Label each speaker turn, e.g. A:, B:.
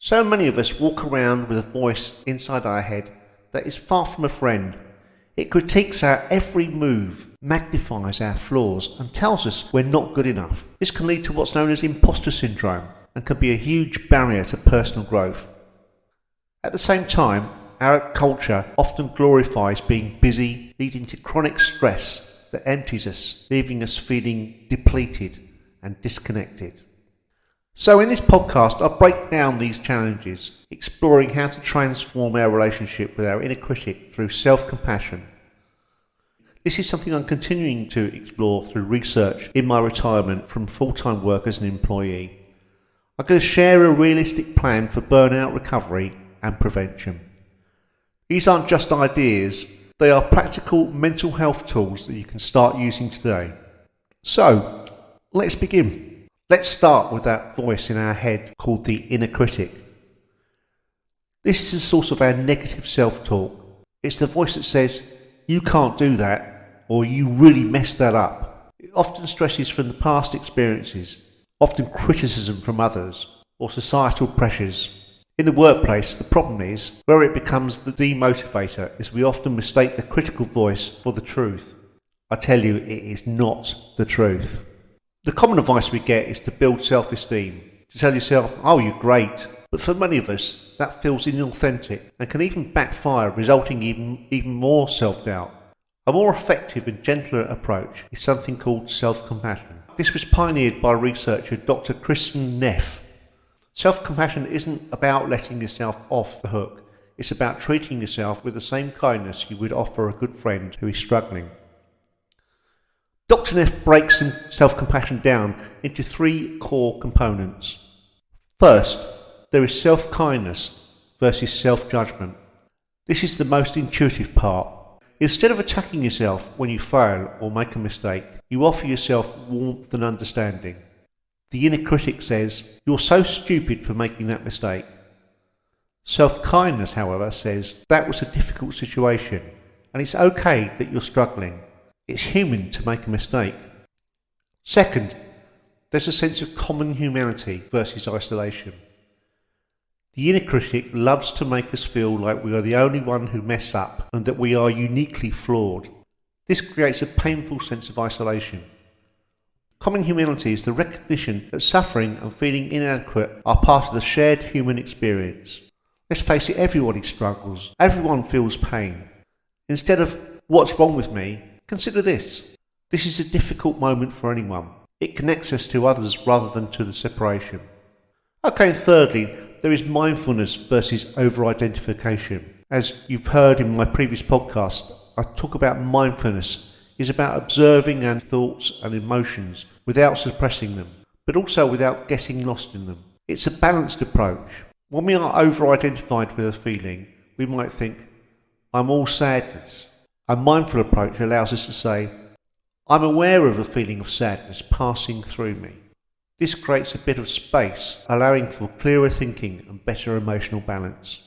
A: So many of us walk around with a voice inside our head that is far from a friend. It critiques our every move, magnifies our flaws, and tells us we're not good enough. This can lead to what's known as imposter syndrome and can be a huge barrier to personal growth. At the same time, our culture often glorifies being busy, leading to chronic stress that empties us, leaving us feeling depleted and disconnected. So in this podcast, I'll break down these challenges, exploring how to transform our relationship with our inner critic through self-compassion. This is something I'm continuing to explore through research in my retirement from full-time work as an employee. I'm going to share a realistic plan for burnout recovery and prevention. These aren't just ideas, they are practical mental health tools that you can start using today. So, let's begin. Let's start with that voice in our head called the inner critic. This is the source of our negative self-talk. It's the voice that says, you can't do that, or you really messed that up. It often stresses from the past experiences, often criticism from others, or societal pressures. In the workplace, the problem is, where it becomes the demotivator, is we often mistake the critical voice for the truth. I tell you, it is not the truth. The common advice we get is to build self-esteem, to tell yourself, oh, you're great. But for many of us, that feels inauthentic and can even backfire, resulting in even more self-doubt. A more effective and gentler approach is something called self-compassion. This was pioneered by researcher Dr. Kristen Neff. Self-compassion isn't about letting yourself off the hook. It's about treating yourself with the same kindness you would offer a good friend who is struggling. Dr. Neff breaks self-compassion down into three core components. First, there is self-kindness versus self-judgment. This is the most intuitive part. Instead of attacking yourself when you fail or make a mistake, you offer yourself warmth and understanding. The inner critic says, you're so stupid for making that mistake. Self-kindness, however, says, that was a difficult situation, and it's okay that you're struggling. It's human to make a mistake. Second, there's a sense of common humanity versus isolation. The inner critic loves to make us feel like we are the only one who mess up and that we are uniquely flawed. This creates a painful sense of isolation. Common humanity is the recognition that suffering and feeling inadequate are part of the shared human experience. Let's face it, everybody struggles. Everyone feels pain. Instead of, what's wrong with me? Consider this. This is a difficult moment for anyone. It connects us to others rather than to the separation. Okay, and thirdly, there is mindfulness versus over-identification. As you've heard in my previous podcast, I talk about mindfulness is about observing our thoughts and emotions without suppressing them, but also without getting lost in them. It's a balanced approach. When we are over-identified with a feeling, we might think, I'm all sadness. A mindful approach allows us to say, I'm aware of a feeling of sadness passing through me. This creates a bit of space, allowing for clearer thinking and better emotional balance.